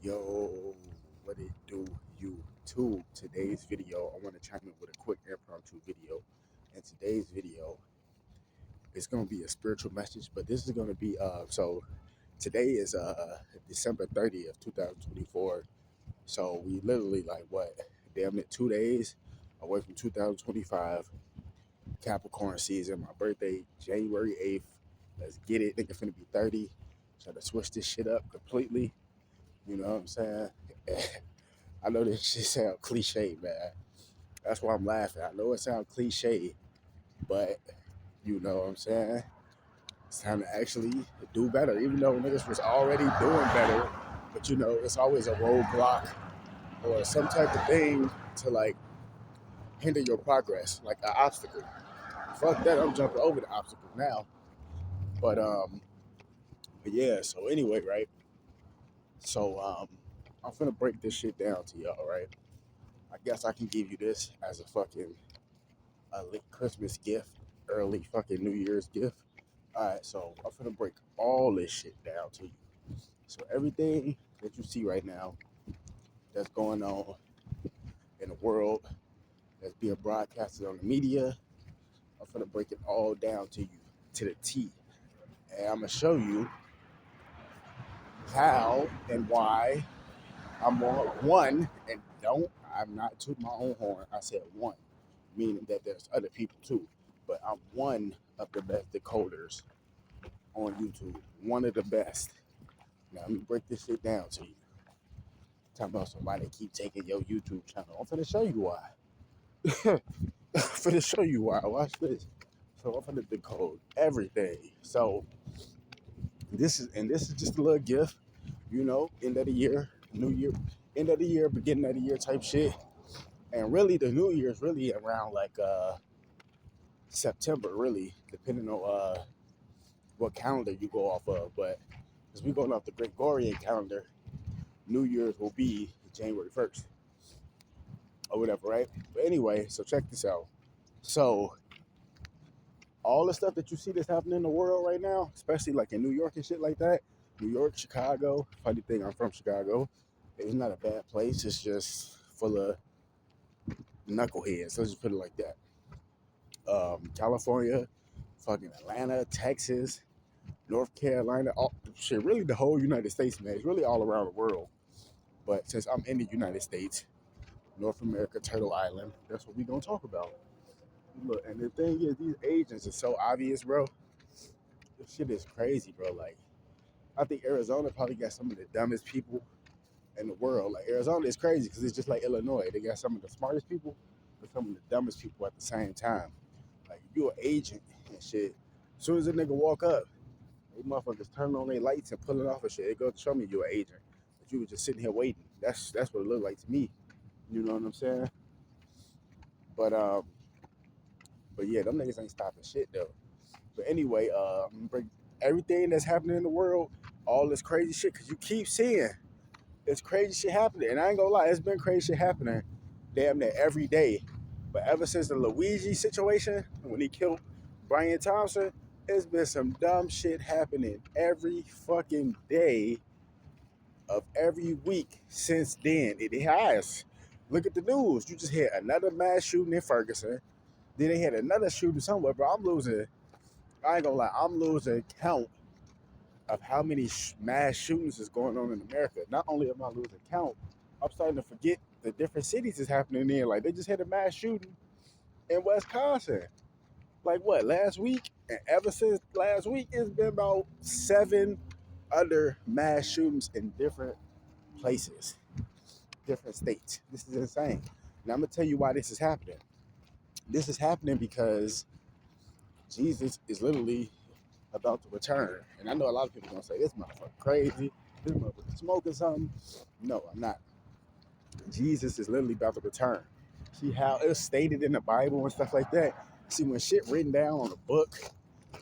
Yo, what it do, YouTube? Today's video, I want to chime in with a quick impromptu video. And today's video is going to be a spiritual message, but this is going to be, so today is December 30th, 2024. So we literally like what, damn it, 2 days away from 2025, Capricorn season. My birthday, January 8th. Let's get it. Nigga finna be 30. Try to switch this shit up completely. You know what I'm saying? I know this shit sound cliche, man. That's why I'm laughing. I know it sounds cliche, but you know what I'm saying? It's time to actually do better, even though niggas was already doing better. But you know, it's always a roadblock or some type of thing to like hinder your progress, like an obstacle. Fuck that, I'm jumping over the obstacle now. But yeah, so anyway, right? So I'm finna break this shit down to y'all, right? I guess I can give you this as a fucking late Christmas gift, early fucking New Year's gift. All right, so I'm gonna break all this shit down to you. So everything that you see right now that's going on in the world, that's being broadcasted on the media, I'm gonna break it all down to you to the T, and I'm gonna show you how and why I'm on one. And don't, I'm not tooting my own horn. I said one, meaning that there's other people too, but I'm one of the best decoders on YouTube. One of the best. Now let me break this shit down to you. Talking about somebody that keep taking your YouTube channel. I'm finna show you why. I'm finna show you why. Watch this. So I'm finna decode everything. So this is just a little gift, you know, end of the year, new year, end of the year, beginning of the year type shit. And really the new year is really around like September, really, depending on what calendar you go off of. But as we going off the Gregorian calendar, New Year's will be January 1st or whatever, right? But anyway, so check this out. So all the stuff that you see that's happening in the world right now, especially like in New York and shit like that, New York, Chicago, funny thing, I'm from Chicago. It's not a bad place. It's just full of knuckleheads. Let's just put it like that. California, fucking Atlanta, Texas, North Carolina, all, shit, really the whole United States, man. It's really all around the world. But since I'm in the United States, North America, Turtle Island, that's what we gonna talk about. Look, and the thing is, these agents are so obvious, bro. This shit is crazy, bro. Like, I think Arizona probably got some of the dumbest people in the world. Like, Arizona is crazy because it's just like Illinois. They got some of the smartest people, but some of the dumbest people at the same time. Like, if you're an agent and shit, as soon as a nigga walk up, they motherfuckers turn on their lights and pulling off and shit. They go show me you're an agent, but you were just sitting here waiting. That's what it looked like to me. You know what I'm saying? But but yeah, them niggas ain't stopping shit though. But anyway, I'm gonna bring everything that's happening in the world, all this crazy shit, because you keep seeing it's crazy shit happening. And I ain't gonna lie, it's been crazy shit happening damn near every day. But ever since the Luigi situation, when he killed Brian Thompson, it's been some dumb shit happening every fucking day of every week since then. It has. Look at the news. You just had another mass shooting in Ferguson. Then they had another shooting somewhere, bro. I ain't gonna lie, I'm losing count of how many mass shootings is going on in America. Not only am I losing count, I'm starting to forget the different cities is happening in. Like, they just had a mass shooting in Wisconsin. Like, what, last week? And ever since last week, it's been about 7 other mass shootings in different places, different states. This is insane. Now, I'm going to tell you why this is happening. This is happening because Jesus is literally about to return. And I know a lot of people gonna say, this motherfucker crazy, this motherfucker smoking something. No, I'm not. Jesus is literally about to return. See how it's stated in the Bible and stuff like that. See, when shit written down on a book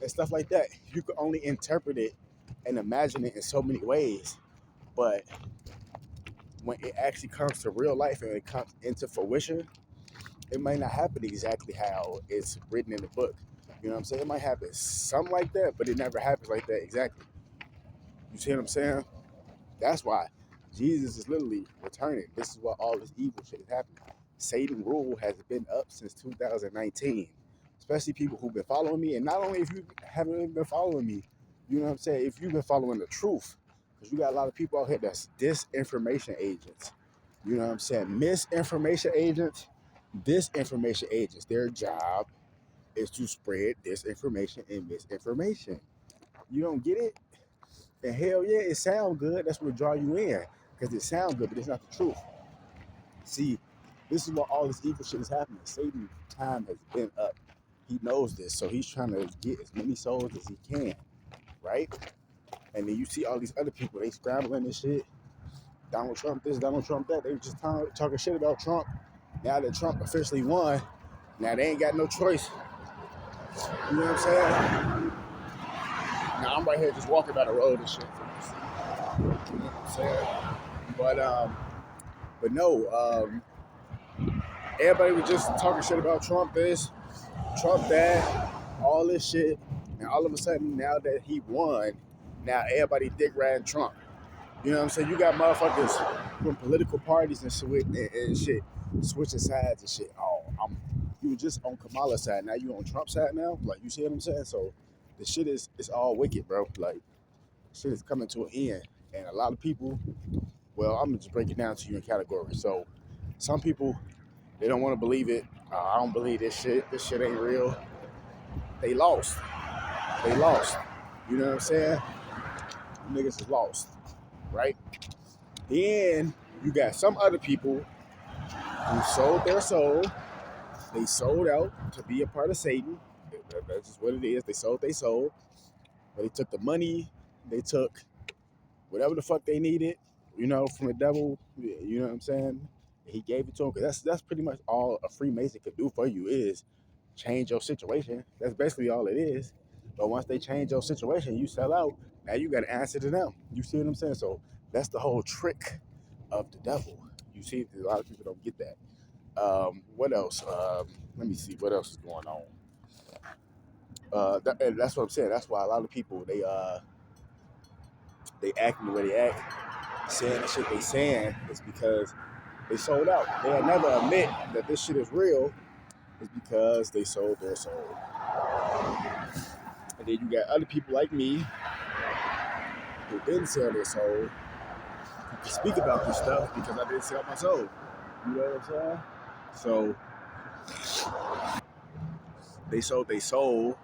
and stuff like that, you can only interpret it and imagine it in so many ways. But when it actually comes to real life and it comes into fruition, it might not happen exactly how it's written in the book. You know what I'm saying? It might happen something like that, but it never happens like that exactly. You see what I'm saying? That's why Jesus is literally returning. This is why all this evil shit is happening. Satan rule has been up since 2019. Especially people who've been following me. And not only if you haven't even been following me, you know what I'm saying? If you've been following the truth. Because you got a lot of people out here that's disinformation agents. You know what I'm saying? Misinformation agents, disinformation agents. Their job is to spread disinformation and misinformation. You don't get it? And hell yeah, it sounds good. That's what draw you in. Because it sounds good, but it's not the truth. See, this is why all this evil shit is happening. Satan's time has been up. He knows this, so he's trying to get as many souls as he can, right? And then you see all these other people, they scrambling and shit. Donald Trump this, Donald Trump that. They were just talking shit about Trump. Now that Trump officially won, now they ain't got no choice. You know what I'm saying? Now I'm right here just walking down the road and shit. You know what I'm saying? But no, everybody was just talking shit about Trump this, Trump that, all this shit. And all of a sudden, now that he won, now everybody dick riding Trump. You know what I'm saying? You got motherfuckers from political parties and shit, switching sides and shit. Oh, you were just on Kamala's side, now you on Trump's side now? Like, you see what I'm saying? So the shit is, it's all wicked, bro. Like, shit is coming to an end. And a lot of people, well, I'm gonna just break it down to you in categories. So some people, they don't want to believe it. I don't believe this shit. This shit ain't real. They lost. They lost. You know what I'm saying? Niggas is lost, right? Then you got some other people who sold their soul. They sold out to be a part of Satan. That's just what it is. They sold their soul. But they took the money. They took whatever the fuck they needed, you know, from the devil. You know what I'm saying? He gave it to them. Because that's pretty much all a Freemason could do for you is change your situation. That's basically all it is. But once they change your situation, you sell out. Now you got to answer to them. You see what I'm saying? So that's the whole trick of the devil. You see, a lot of people don't get that. What else? Let me see. What else is going on? And that's what I'm saying. That's why a lot of people they act the way they act, saying the shit they saying is because they sold out. They'll never admit that this shit is real. Is because they sold their soul. And then you got other people like me who didn't sell their soul, who can speak about this stuff because I didn't sell my soul. You know what I'm saying? So they sold their soul.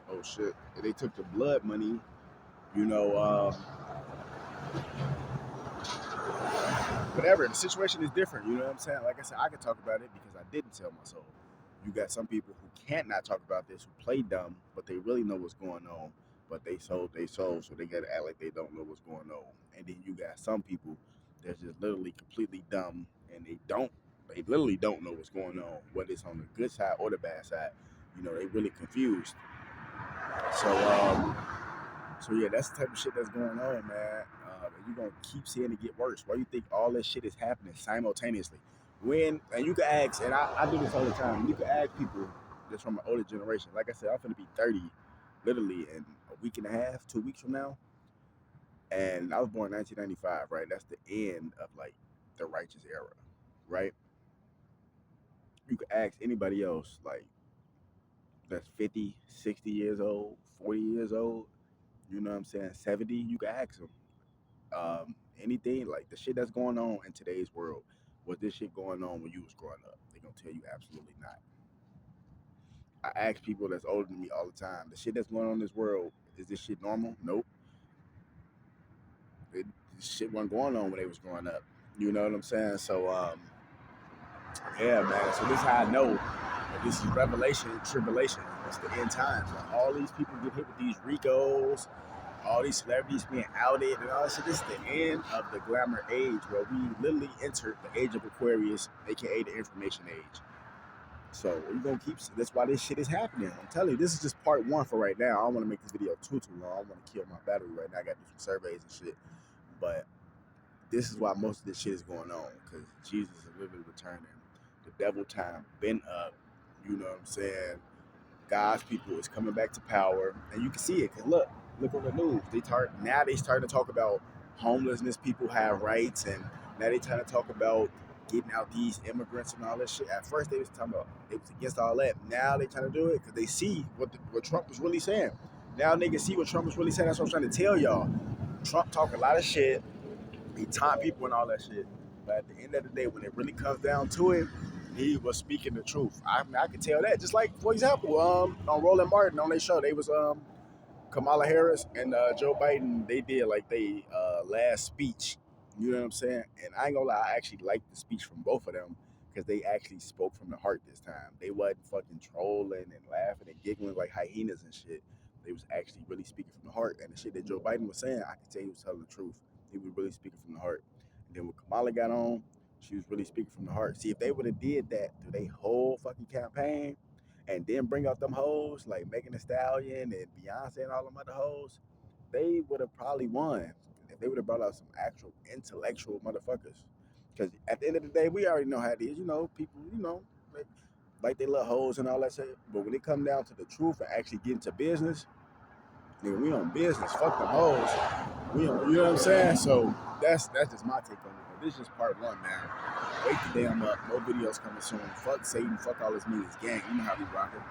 Oh shit! And they took the blood money. You know, whatever. The situation is different. You know what I'm saying? Like I said, I can talk about it because I didn't sell my soul. You got some people who can't not talk about this, who play dumb, but they really know what's going on. But they sold their soul, so they gotta act like they don't know what's going on. And then you got some people that's just literally completely dumb, and they literally don't know what's going on, whether it's on the good side or the bad side. You know, they really confused. So yeah, that's the type of shit that's going on, man. And you're gonna keep seeing it get worse. Why you think all this shit is happening simultaneously? And you can ask, and I do this all the time. You can ask people that's from an older generation. Like I said, I'm gonna be 30, literally in a week and a half, 2 weeks from now. And I was born in 1995, right? That's the end of like the righteous era, right? You can ask anybody else, like that's 50, 60 years old, 40 years old. You know what I'm saying? 70. You can ask them. Anything like the shit that's going on in today's world, was this shit going on when you was growing up? They're gonna tell you absolutely not. I ask people that's older than me all the time, the shit that's going on in this world, is this shit normal? Nope. This shit wasn't going on when they was growing up. You know what I'm saying? So yeah, man. So this is how I know that this is revelation and tribulation. It's the end times. Like, all these people get hit with these Ricos, all these celebrities being outed and all that shit. This is the end of the glamour age, where we literally entered the age of Aquarius, aka the information age. So we're gonna keep. That's why this shit is happening. I'm telling you, this is just part one for right now. I don't want to make this video too long. I don't want to kill my battery right now. I got to do some surveys and shit. But this is why most of this shit is going on, because Jesus is literally returning. The devil time been up. You know what I'm saying? God's people is coming back to power, and you can see it. Cause look on the news. They starting to talk about homelessness people have rights, and now they trying to talk about getting out these immigrants and all that shit. At first they was talking about they was against all that. Now they trying to do it because they see what Trump was really saying. Now niggas see what Trump was really saying. That's what I'm trying to tell y'all. Trump talk a lot of shit. He taught people and all that shit. But at the end of the day, when it really comes down to it, he was speaking the truth. I mean, I could tell that. Just like, for example, on Roland Martin on their show, they was Kamala Harris and Joe Biden, they did like they last speech. You know what I'm saying? And I ain't gonna lie, I actually liked the speech from both of them because they actually spoke from the heart this time. They wasn't fucking trolling and laughing and giggling like hyenas and shit. They was actually really speaking from the heart. And the shit that Joe Biden was saying, I could tell he was telling the truth. He was really speaking from the heart. And then when Kamala got on, she was really speaking from the heart. See, if they would have did that through their whole fucking campaign, and then bring out them hoes like Megan Thee Stallion and Beyonce and all them other hoes, they would have probably won if they would have brought out some actual intellectual motherfuckers. Because at the end of the day, we already know how it is. You know, people, like they little hoes and all that shit. But when it come down to the truth and actually getting to business, nigga, we on business. Fuck them hoes. We on, you know what I'm saying? So that's just my take on it. But this is just part one, man. Wake the damn up. No videos coming soon. Fuck Satan. Fuck all this niggas gang. You know how we rockin'.